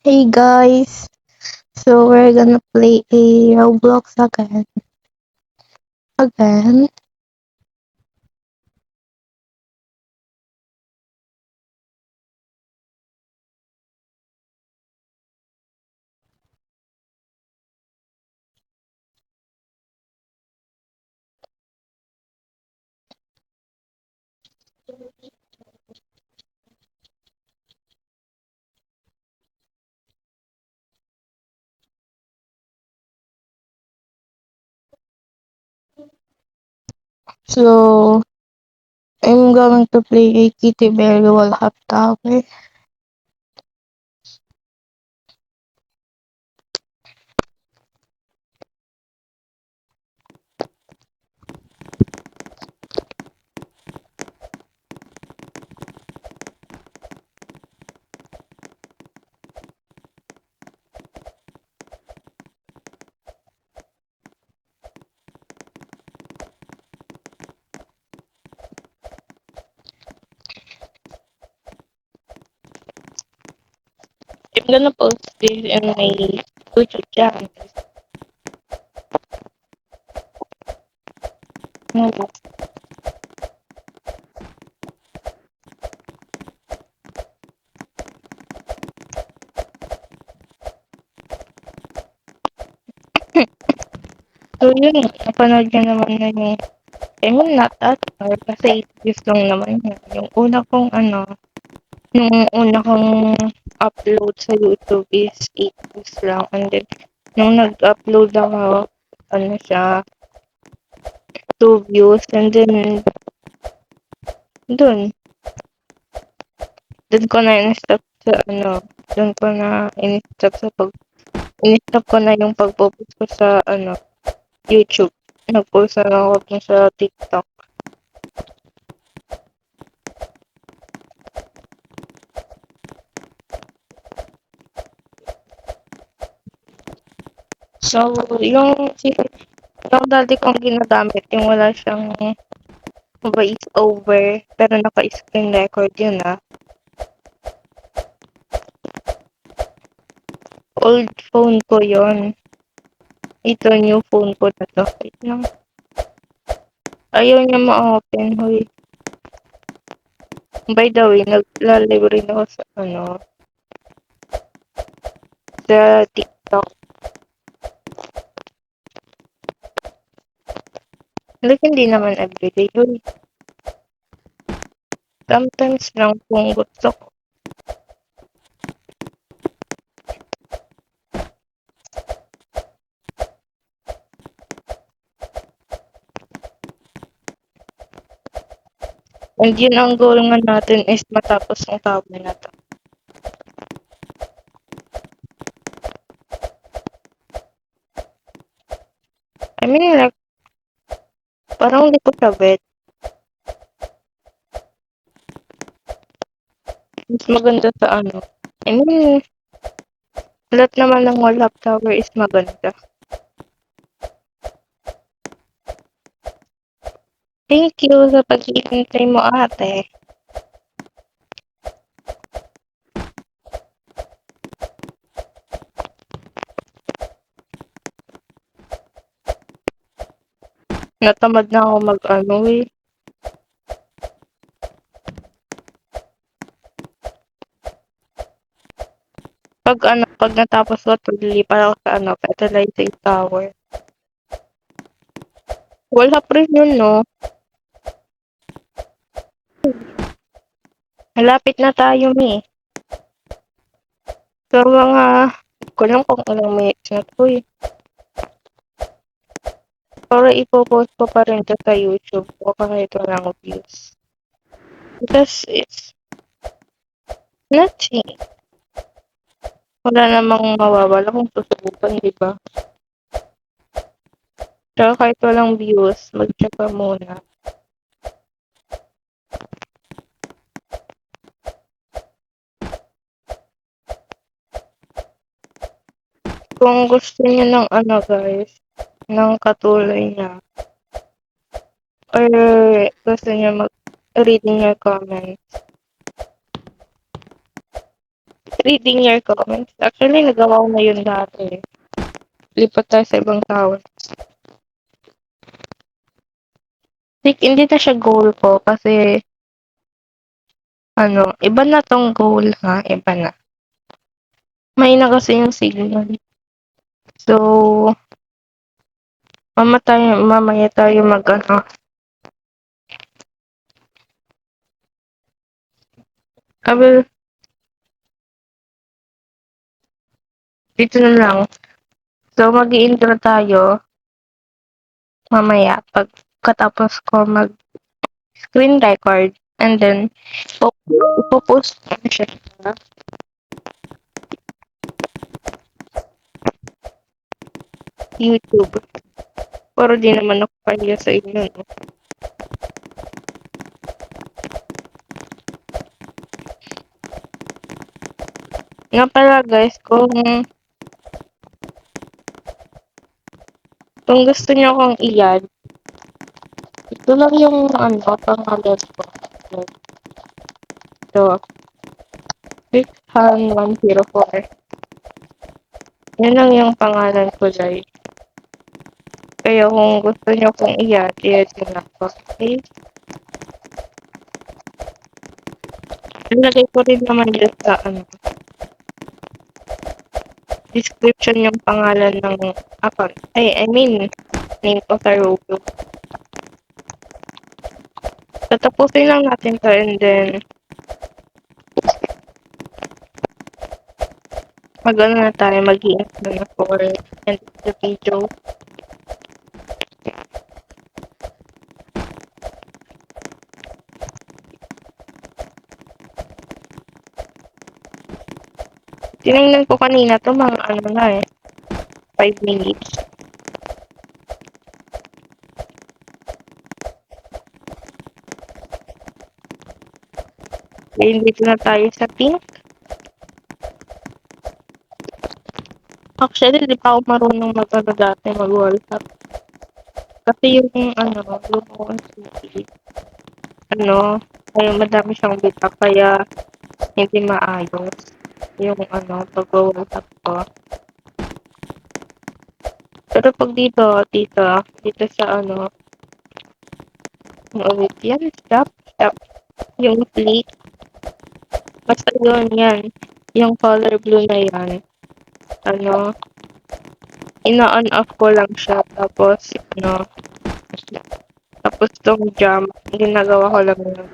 Hey guys, so we're gonna play a Roblox again. Again. So I'm going to play a Kitty Bear Wall Hop Tower. I'm gonna post this in my YouTube channel. So yun, napanood nyo naman na yung not that far kasi 8 views lang naman yun. Yung una kong upload sa YouTube is 8 views lang and then nung nag-upload ako, ano siya, 2 views and then dun, dun ko na in-stop sa dun ko na in-stop in-stop ko na yung pagpo-post ko sa YouTube. Nag-post na lang ako dun sa TikTok. So, yung dati kong ginagamit, yung wala siyang voice over, pero naka-screen record yun Old phone ko yon. Ito, new phone ko na to. Wait lang. Ayaw niya ma-open, hoy. By the way, nagla-live rin ako sa TikTok. Like, hindi naman everyday, hoy. Sometimes lang kung gusto ko. And yun ang goal nga natin is matapos ang tower na to. I mean, like, parang hindi ko siya bet. Mas maganda sa I mean, lahat naman ng wall up tower is maganda. Thank you sa pag-iintay mo, ate. Natamad na ako eh. Pag natapos ko, lilipat ako sa Fertilizing Tower. Wala pa rin yun, no? Malapit na tayo, mi. So, ko lang kung ilang minutes na to, eh. Para ipopost ko pa rin to sa YouTube ko kahit walang views. Because it's nothing. Wala namang mawawala kung susubukan, di ba? Tsaka kahit walang views, mag-check muna. Kung gusto niyo ng guys, ng katulad niya, or gusto niyo mag-read in your comments, Reading your comments. Actually, nagawa ko na yun dati. Lipat tayo sa ibang tower. Like, hindi na siya goal ko kasi iba na tong goal ha, iba na. May na kasi yung signal. So, mamaya tayo I will, dito na lang. So, mag-i-intro tayo mamaya pagkatapos ko mag-screen record and then ipopost ko siya sa YouTube. Pero di naman ako kaya sa inyo. No? Nga pala guys, kung gusto niyo akong i-add, ito lang yung pangalan ko. So, Rickhan104. Yan lang yung pangalan ko guys. Kaya kung gusto niyo akong i-add, i-add nyo na ako. Okay? Nilagay ko rin naman dyan sa description yung pangalan ng account. I mean, name ko sa Roblox. Tatapusin lang natin to and then na tayo, mag-i-end na for end the video. Tinignan ko kanina to mga 5 minutes. Ngayon dito na tayo sa pink. Actually, di pa ako marunong dati mag-wall up. Kasi yung ay madami siyang bitak kaya hindi maayos yung pag-wall up ko. Pero pag dito sa ulit yan, stop, yung plate, basta yun yan, yung color blue na yan, ina-on off ko lang siya, tapos tong jump, ginagawa ko lang yun.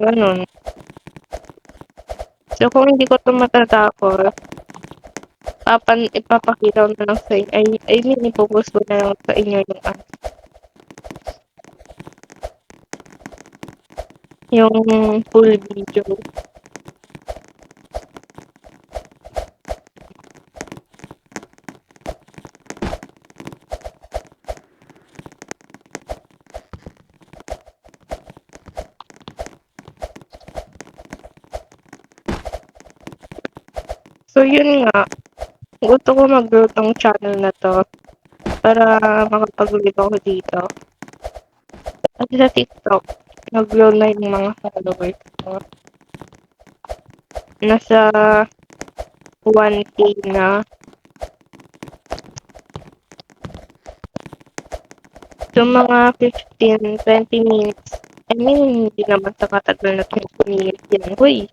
Ganun. So, kung hindi ko ito matatapos, ipapakita ko na lang sa inyo. I mean, ipopost ko na lang sa inyo yung full video. So, yun nga. Gusto ko mag-grow tong channel na to para makapag-live ako dito. At sa TikTok, nag-grow na yung mga followers ko. Nasa 1K na. So, mga 15-20 minutes. I mean, hindi naman sa katagal na 20 minutes yan. Huy!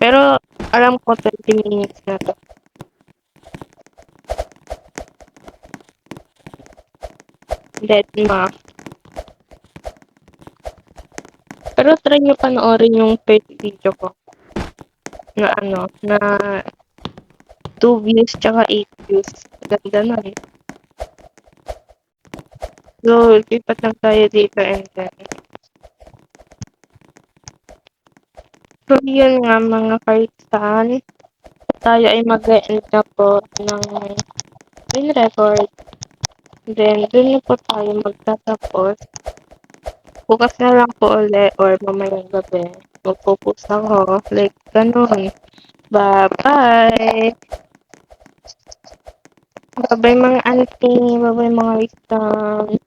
Pero, alam ko 20 minutes na to. Dead ma. Pero try nyo panoorin yung first video ko. Na na 2 views tsaka 8 views. Ganda nun. So, lipat lang tayo dito and then. So, yun nga mga kaisan. Tayo ay mag-end na po ng screen record. Then, dun na po tayo magtatapos. Bukas na lang po ulit or mamayang gabi. Magpo-post ako. Like, ganun. Bye-bye! Bye-bye mga auntie. Bye-bye mga wisdom.